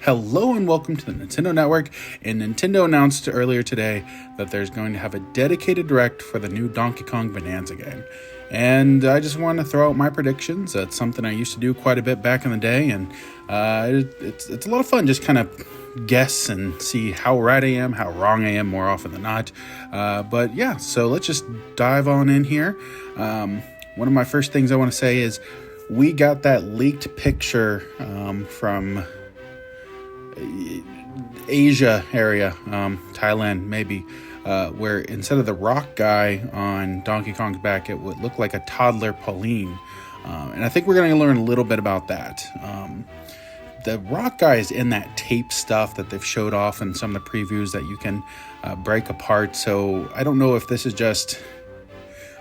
Hello and welcome to the Nintendo Network. And Nintendo announced earlier today that there's going to have a dedicated direct for the new Donkey Kong Bananza game. And I just want to throw out my predictions. That's something I used to do quite a bit back in the day, and it's a lot of fun just kind of guess and see how right I am, how wrong I am more often than not. But yeah, so let's just dive on in here. One of my first things I want to say is we got that leaked picture from Asia area, Thailand maybe, where instead of the rock guy on Donkey Kong's back, it would look like a toddler Pauline. And I think we're going to learn a little bit about that. The rock guy is in that tape stuff that they've showed off in some of the previews that you can break apart. So I don't know if this is just,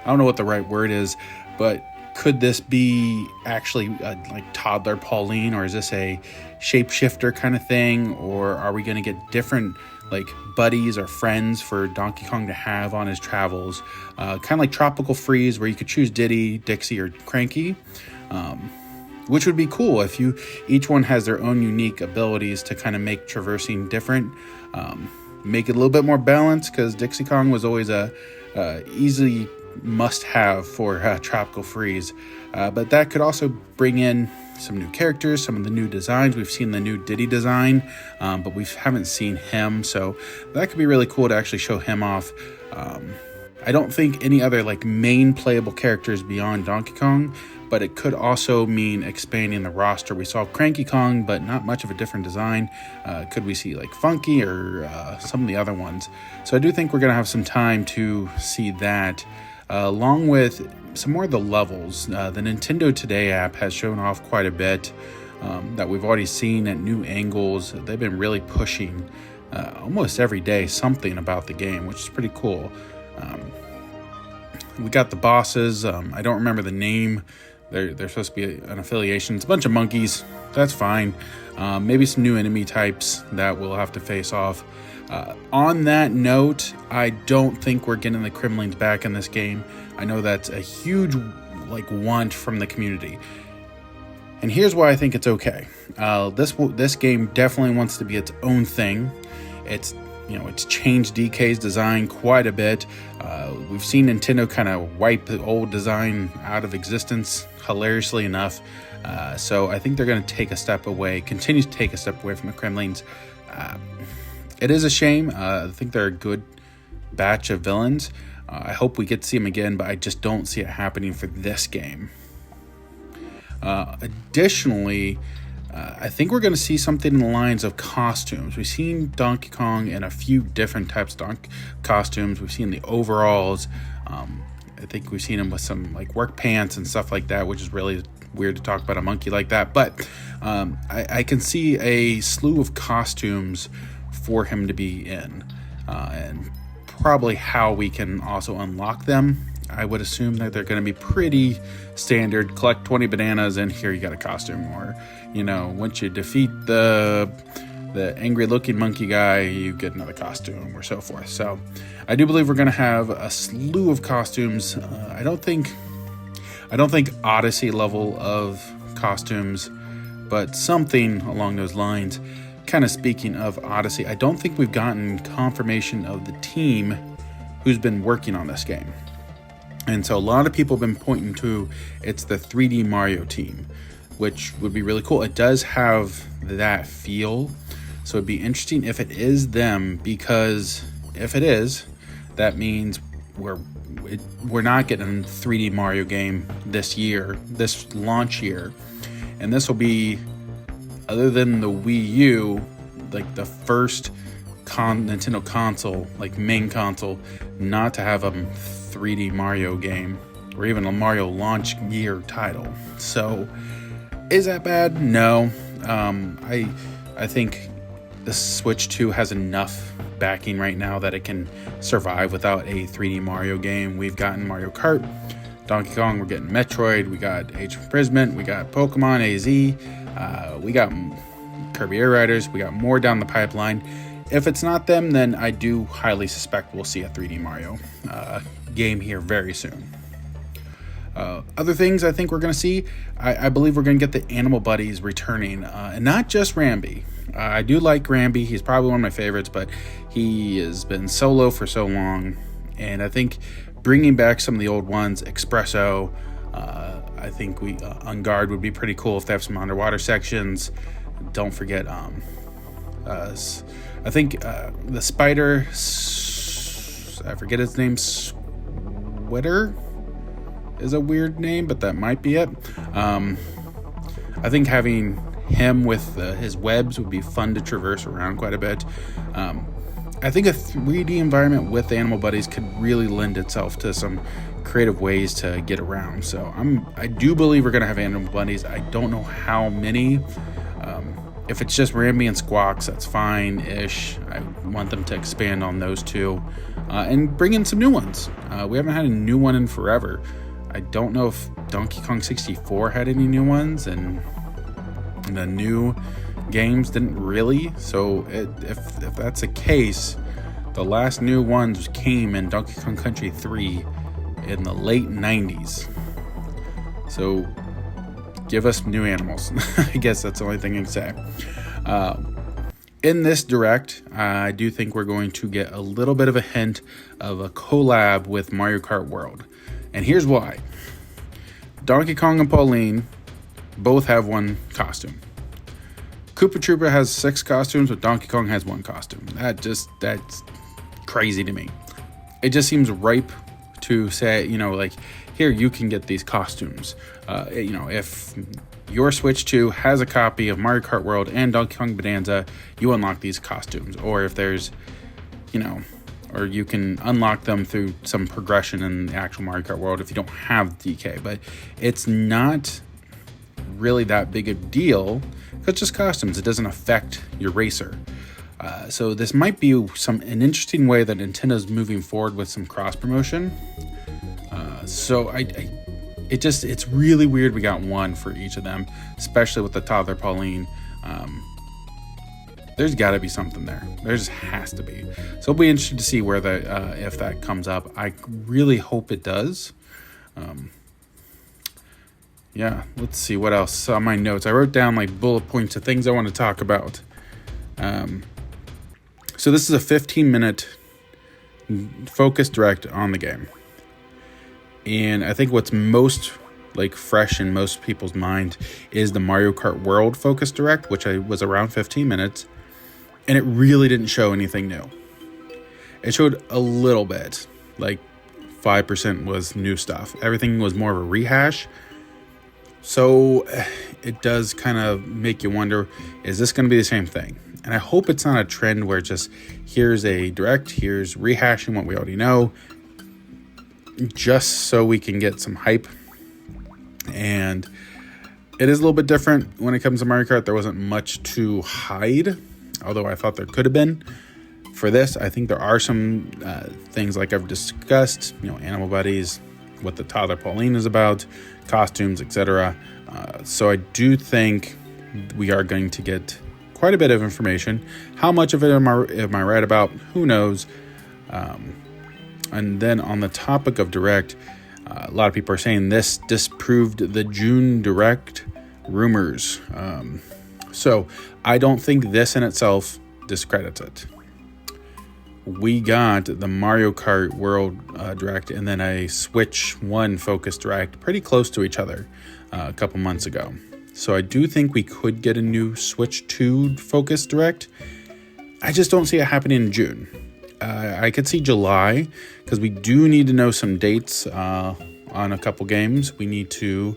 I don't know what the right word is, but could this be actually like toddler Pauline, or is this a shapeshifter kind of thing, or are we going to get different like buddies or friends for Donkey Kong to have on his travels, kind of like Tropical Freeze, where you could choose Diddy, Dixie, or Cranky, which would be cool if each one has their own unique abilities to kind of make traversing different, make it a little bit more balanced, because Dixie Kong was always a easily must-have for Tropical Freeze, but that could also bring in some new characters, some of the new designs. We've seen the new Diddy design, but we haven't seen him, so that could be really cool to actually show him off. I don't think any other like main playable characters beyond Donkey Kong, but it could also mean expanding the roster. We saw Cranky Kong, but not much of a different design. Could we see like Funky or some of the other ones? So I do think we're going to have some time to see that. Along with some more of the levels. The Nintendo Today app has shown off quite a bit that we've already seen at new angles. They've been really pushing almost every day something about the game, which is pretty cool. We got the bosses. I don't remember the name. They're supposed to be an affiliation. It's a bunch of monkeys. That's fine. Maybe some new enemy types that we'll have to face off. On that note, I don't think we're getting the Kremlings back in this game. I know that's a huge want from the community, and here's why I think it's okay. This game definitely wants to be its own thing. It's changed DK's design quite a bit. We've seen Nintendo kind of wipe the old design out of existence, hilariously enough. So I think they're going to continue to take a step away from the Kremlings. It is a shame. I think they're a good batch of villains. I hope we get to see them again, but I just don't see it happening for this game. Additionally, I think we're going to see something in the lines of costumes. We've seen Donkey Kong in a few different types of costumes. We've seen the overalls. I think we've seen him with some like work pants and stuff like that, which is really weird to talk about a monkey like that. But I can see a slew of costumes for him to be in, and probably how we can also unlock them. I would assume that they're going to be pretty standard. Collect 20 bananas and here you got a costume, or once you defeat the angry looking monkey guy, you get another costume, or so forth. So I do believe we're going to have a slew of costumes. I don't think Odyssey level of costumes, but something along those lines. Kind of speaking of Odyssey, I don't think we've gotten confirmation of the team who's been working on this game. And so a lot of people have been pointing to it's the 3D Mario team, which would be really cool. It does have that feel. So it'd be interesting if it is them, because if it is, that means we're not getting a 3D Mario game this launch year. And this will be, other than the Wii U, like the first Nintendo console, like main console, not to have a 3D Mario game, or even a Mario launch year title. So is that bad? No. I think the Switch 2 has enough backing right now that it can survive without a 3D Mario game. We've gotten Mario Kart, Donkey Kong, we're getting Metroid, we got Age of Imprisonment, we got Pokemon AZ, we got Kirby Air Riders, we got more down the pipeline. If it's not them, then I do highly suspect we'll see a 3D Mario game here very soon. Other things I think we're going to see, I believe we're going to get the Animal Buddies returning, and not just Ramby. I do like Ramby. He's probably one of my favorites, but he has been solo for so long, and I think bringing back some of the old ones, Espresso, I think On Guard would be pretty cool if they have some underwater sections. Don't forget, I think the spider, I forget his name, Sweater is a weird name, but that might be it. I think having him with his webs would be fun to traverse around quite a bit. I think a 3D environment with Animal Buddies could really lend itself to some creative ways to get around. So I do believe we're going to have Animal Buddies. I don't know how many. If it's just Ramby and Squawks, that's fine-ish. I want them to expand on those two and bring in some new ones. We haven't had a new one in forever. I don't know if Donkey Kong 64 had any new ones, and the new games didn't really. So if that's the case, the last new ones came in Donkey Kong Country 3 in the late 90s. So give us new animals. I guess that's the only thing I can say. In this direct, I do think we're going to get a little bit of a hint of a collab with Mario Kart World. And here's why. Donkey Kong and Pauline both have one costume. Koopa Troopa has 6 costumes, but Donkey Kong has 1 costume. That's crazy to me. It just seems ripe to say, like, here, you can get these costumes. If your Switch 2 has a copy of Mario Kart World and Donkey Kong Bonanza, you unlock these costumes. Or if there's, or you can unlock them through some progression in the actual Mario Kart World if you don't have DK. But it's not really that big a deal because it's just costumes. It doesn't affect your racer. So this might be an interesting way that Nintendo's moving forward with some cross promotion. So it's really weird we got one for each of them, especially with the toddler Pauline. There's got to be something there. There just has to be. So it'll be interesting to see where if that comes up. I really hope it does. Yeah, let's see what else on my notes. I wrote down like bullet points of things I want to talk about. So this is a 15-minute focus direct on the game. And I think what's most like fresh in most people's mind is the Mario Kart World focus direct, which was around 15 minutes. And it really didn't show anything new. It showed a little bit, like 5% was new stuff. Everything was more of a rehash. So it does kind of make you wonder, is this going to be the same thing? And I hope it's not a trend where just here's a direct, here's rehashing what we already know, just so we can get some hype. And it is a little bit different when it comes to Mario Kart. There wasn't much to hide, although I thought there could have been. For this, I think there are some things like I've discussed, Animal Buddies, what the toddler Pauline is about, costumes, etc. So I do think we are going to get quite a bit of information. How much of it am I right about? Who knows? And then on the topic of Direct, a lot of people are saying this disproved the June Direct rumors. So I don't think this in itself discredits it. We got the Mario Kart World Direct and then a Switch 1 Focus Direct pretty close to each other a couple months ago. So I do think we could get a new Switch 2 Focus Direct. I just don't see it happening in June. I could see July because we do need to know some dates on a couple games. We need to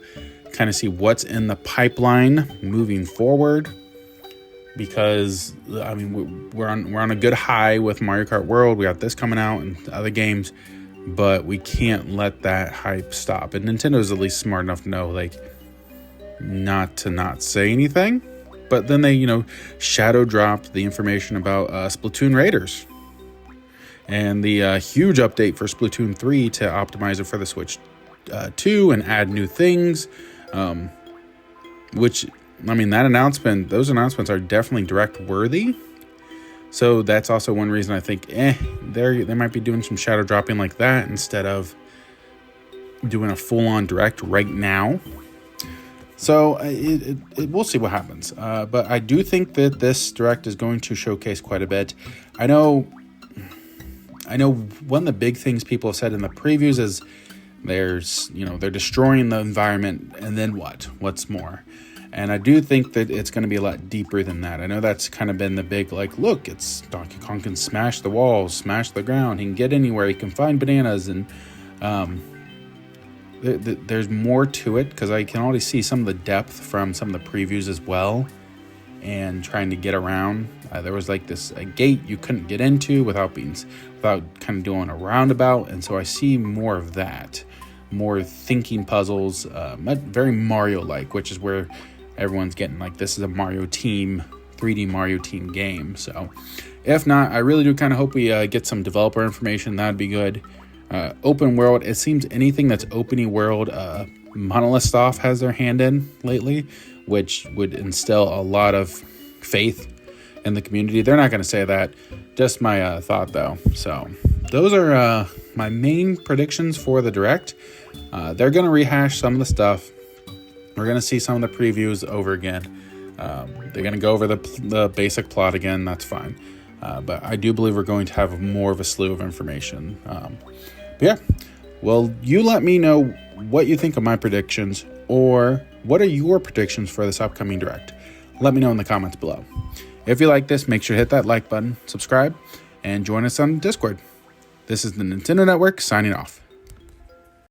kind of see what's in the pipeline moving forward. Because I mean we're on a good high with Mario Kart World. We got this coming out and other games, but we can't let that hype stop. And Nintendo's at least smart enough to know like not to say anything. But then they shadow dropped the information about Splatoon Raiders and the huge update for Splatoon 3 to optimize it for the Switch 2 and add new things, which. I mean, those announcements are definitely direct worthy. So that's also one reason I think, they might be doing some shadow dropping like that instead of, doing a full-on direct right now. So we'll see what happens. But I do think that this direct is going to showcase quite a bit. I know one of the big things people have said in the previews is they're destroying the environment, and then what? What's more? And I do think that it's going to be a lot deeper than that. I know that's kind of been the big, look, it's Donkey Kong can smash the walls, smash the ground, he can get anywhere, he can find bananas, and there's more to it, because I can already see some of the depth from some of the previews as well, and trying to get around. There was a gate you couldn't get into without kind of doing a roundabout, and so I see more of that, more thinking puzzles, very Mario-like, which is where everyone's getting this is a 3D Mario team game. So if not, I really do kind of hope we get some developer information. That'd be good. Open world, it seems anything that's open world, Monolith Soft has their hand in lately, which would instill a lot of faith in the community. They're not going to say that, just my thought though. So those are my main predictions for the direct. They're going to rehash some of the stuff. We're going to see some of the previews over again. They're going to go over the basic plot again. That's fine. But I do believe we're going to have more of a slew of information. Yeah, well, you let me know what you think of my predictions, or what are your predictions for this upcoming direct. Let me know in the comments below. If you like this, make sure to hit that like button, subscribe, and join us on Discord. This is the Nintendo Network signing off.